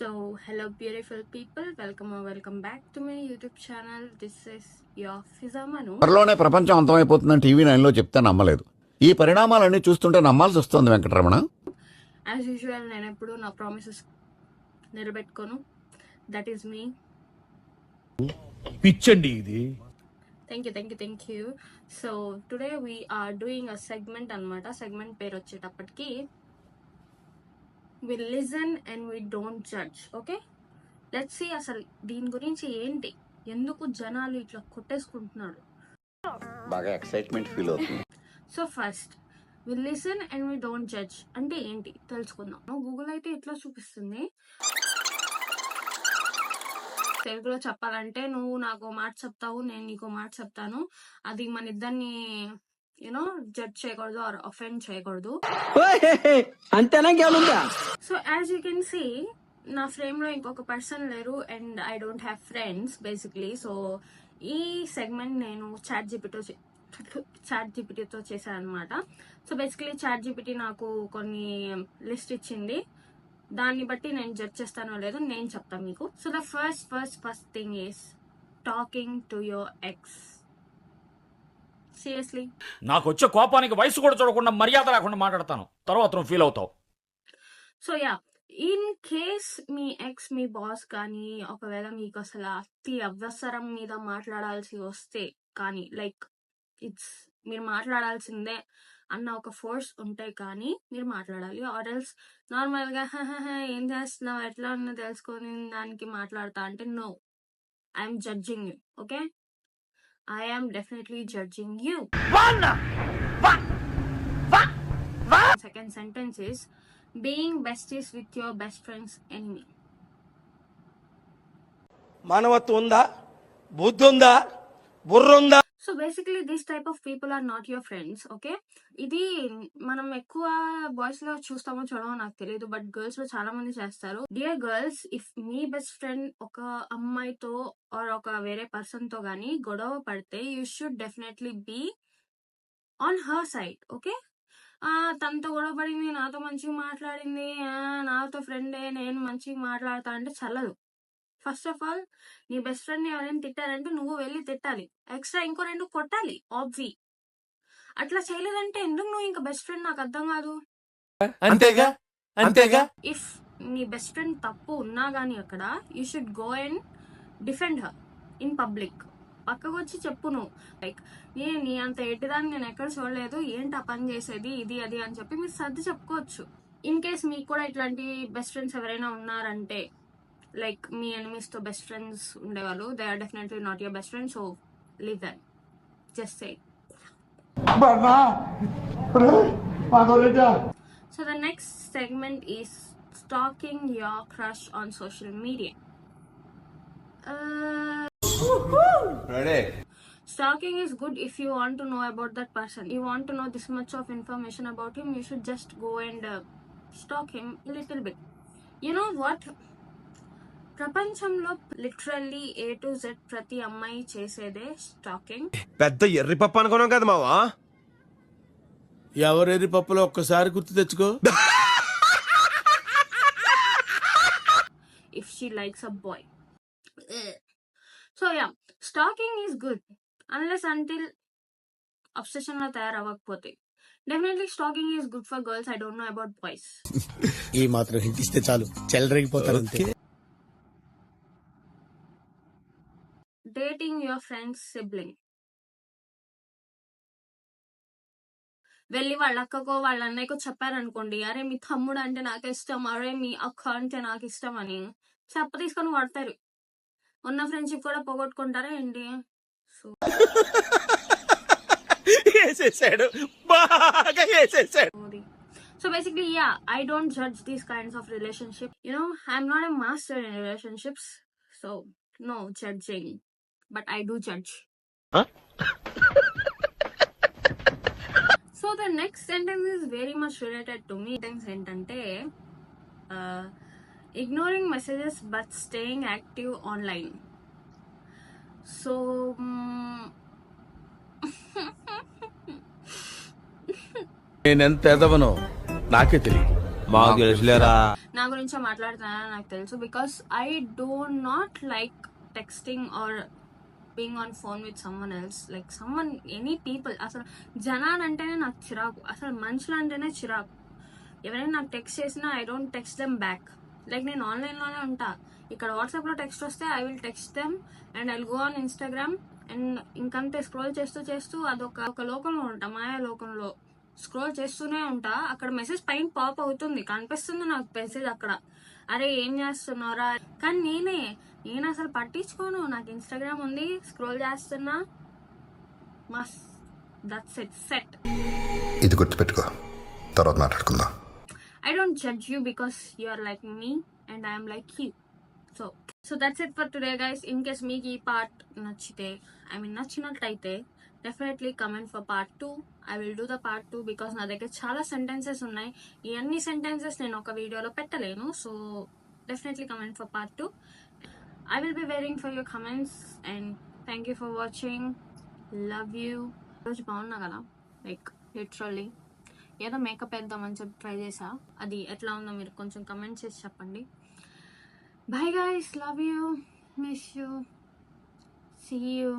Hello beautiful people, welcome back to my YouTube channel. This is your Fiza Manu. త్వరలోనే ప్రపంచం అంతమైపోతుందని TV 9లో చెప్తే నమ్మలేదు. ఈ పరిణామాలన్నీ చూస్తుంటే నమ్మాల్సి వస్తుంది వెంకటరమణ. As usual, నేను ఎప్పుడు నా ప్రామిసెస్ నిలబెట్టుకోను. That is me. పిచ్చండి ఇది. Thank you. So today we are doing a segment అన్నమాట. Segment పేరు వచ్చేటప్పటికి we listen and we don't judge. Okay, let's see అసలు దీని గురించి ఏంటి, ఎందుకు జనాలు ఇట్లా కొట్టేసుకుంటున్నారు. బాగా ఎక్సైట్మెంట్ ఫీల్ అవుతుంది. So first we listen and we don't judge అంటే ఏంటి తెలుసుకుందాం. గూగుల్ అయితే ఇట్లా చూపిస్తుంది. తెలుగులో చెప్పాలంటే నువ్వు నాకు మాట చెప్తావు, నేను నీకు మాట చెప్తాను, అది మన ఇద్దరిని యూనో జడ్జ్ చేయకూడదు ఆర్ అఫెండ్ చేయకూడదు. So as you can see నా ఫ్రేమ్ లో ఇంకొక పర్సన్ లేరు and I don't have friends basically. So ఈ సెగ్మెంట్ నేను చాట్ జీపీటీతో చేశాను అనమాట. సో బేసిక్లీ చాట్ జీపీటీ నాకు కొన్ని లిస్ట్ ఇచ్చింది, దాన్ని బట్టి నేను జడ్జ్ చేస్తానో లేదో నేను చెప్తాను మీకు. So the first thing is talking to your ex. Seriously నాకు వచ్చే కోపానికి వయసు కూడా చూడకుండా మర్యాద లేకుండా మాట్లాడతాను, తర్వాత నువ్వు ఫీల్ అవుతావు. So yeah, in case me X me boss కానీ ఒకవేళ మీకు అసలు అతి అవసరం మీద మాట్లాడాల్సి వస్తే కానీ లైక్ ఇట్స్ మీరు మాట్లాడాల్సిందే అన్న ఒక ఫోర్స్ ఉంటే కానీ మీరు మాట్లాడాలి. ఆర్ ఎల్స్ నార్మల్ గా ఏం చేస్తున్నావు ఎట్లా ఉన్నా తెలుసుకొని దానికి మాట్లాడతా అంటే no, I'm judging you. Okay, I am definitely judging you. Second sentence is being besties with your best friend's enemy. మానవత్వం ఉందా, బుద్ధి ఉందా, బుర్ర ఉందా? So basically this type of people are not your friends. Okay, ఇది మనం ఎక్కువ boys లో చూస్తామో చూడమో నాకు తెలియదు, బట్ గర్ల్స్ లో చాలా మంది చేస్తారు. Dear girls, if me best friend ఒక అమ్మాయితో ఆర్ ఒక వేరే పర్సన్ తో గానీ గొడవ పడితే you should definitely be on her side. Okay, తనతో గొడవ పడింది, నాతో మంచిగా మాట్లాడింది, నాతో ఫ్రెండే, నేను మంచిగా మాట్లాడతా అంటే చల్లదు. ఫస్ట్ ఆఫ్ ఆల్ నీ బెస్ట్ ఫ్రెండ్ ని ఎవరైనా తిట్టారంటే నువ్వు వెళ్ళి తిట్టాలి, ఎక్స్ట్రా ఇంకో 2 కొట్టాలి. ఆబ్వి అట్లా చేయలేదంటే ఎందుకు నువ్వు ఇంకా బెస్ట్ ఫ్రెండ్ నాకు అర్థం కాదు. అంతేగా. ఇఫ్ నీ బెస్ట్ ఫ్రెండ్ తప్పు ఉన్నా గానీ అక్కడ you should go and defend her in public. పక్కకు వచ్చి చెప్పు నువ్వు, లైక్ నీ అంత ఎట్టిదాన్ని నేను ఎక్కడ చూడలేదు, ఏంటి ఆ పని చేసేది ఇది అది అని చెప్పి మీరు సర్ది చెప్పుకోవచ్చు. ఇన్ కేస్ మీకు కూడా ఇట్లాంటి బెస్ట్ ఫ్రెండ్స్ ఎవరైనా ఉన్నారంటే, లైక్ మీ ఎనిమీస్ తో బెస్ట్ ఫ్రెండ్స్ ఉండేవాళ్ళు, they are definitely not your best friend. So leave them, just say. So the next segment is stalking your crush on social media. Stalking is good if you want to know about that person. You want to know this much of information about him, you should just go and stalk him a little bit. You know what? ప్రపంచంలో literally A to Z ప్రతి అమ్మాయి చేసేదే stacking. పెద్ద ఎర్రి పప్పు అనుకున్నాం కదా మావా. ఎవరెరి పప్పులో ఒక్కసారి గుర్తు తెచ్చుకో. If she likes a boy. So yeah, stalking is good unless until obsession law తయారవ్వకపోతే. Definitely stalking is good for girls. I don't know about boys. ఈ మాత్రం హింట్ ఇస్తే చాలు చెలరేగిపోతారు అంతే. Dating your friend's sibling. వెళ్ళి వాళ్ళ అక్కకో వాళ్ళ అన్నయ్యకో చెప్పారనుకోండి, అరే మీ తమ్ముడు అంటే నాకు ఇష్టం, అరే మీ అక్క అంటే నాకు ఇష్టం అని చెప్ప తీసుకొని కొడతారు. ఉన్న ఫ్రెండ్షిప్ కూడా పోగొట్టుకుంటారా ఏంటి? So basically, yeah, I don't judge these kinds of relationships. You know, I'm not a master in relationships, so no judging, but I do judge. So the next sentence is very much related to me. Sentence ఏంటంటే ignoring messages but staying active online. So నేనెంత ఎదవనో నాకే తెలియదు. మాకు తెలుసులేరా. నా గురించే మాట్లాడుతున్నానని నాకు తెలుసు, because I do not like texting or being on phone with someone else, like someone any people. అసలు జనాలు అంటేనే నాకు చిరాకు, అసలు మనుషులు అంటేనే చిరాకు. ఎవరైనా నాకు టెక్స్ట్ చేసినా I don't text them back. Like నేను ఆన్లైన్లోనే ఉంటా, ఇక్కడ వాట్సాప్లో టెక్స్ట్ వస్తే I will text them and I will go on Instagram and ఇంకంతే స్క్రోల్ చేస్తూ ఒక లోకంలో ఉంటా, మాయా లోకంలో స్క్రోల్ చేస్తూనే ఉంటా. అక్కడ మెసేజ్ పైన పాప్ అవుతుంది, కనిపిస్తుంది నాకు మెసేజ్ అక్కడ, అరే ఏం చేస్తున్నారా. కానీ నేను అసలు పట్టించుకోను, నాకు ఇన్స్టాగ్రామ్ ఉంది, స్క్రోల్ చేస్తున్నా, మస్ దట్స్ ఇట్, సెట్. ఇది గుర్తుపెట్టుకో, తర్వాత మాట్లాడుకుందాం. I don't judge you because you are like me and I am like you. So that's it for today, guys. In case మీకు ఈ పార్ట్ నచ్చితే, నచ్చినట్లయితే definitely comment for part 2. I will do the part 2 because నా దగ్గర చాలా sentences ఉన్నాయి. ఈ అన్ని సెంటెన్సెస్ నేను ఒక వీడియోలో పెట్టలేను. So definitely comment for part 2. I will be waiting for your comments and thank you for watching. Love you. రోజు బాగున్నా కదా, లైక్ లిటరల్లీ ఏదో మేకప్ వేద్దామని చెప్పి ట్రై చేసా, అది ఎట్లా ఉందో మీరు కొంచెం కమెంట్ చేసి చెప్పండి. Bye guys, love you, miss you, see you.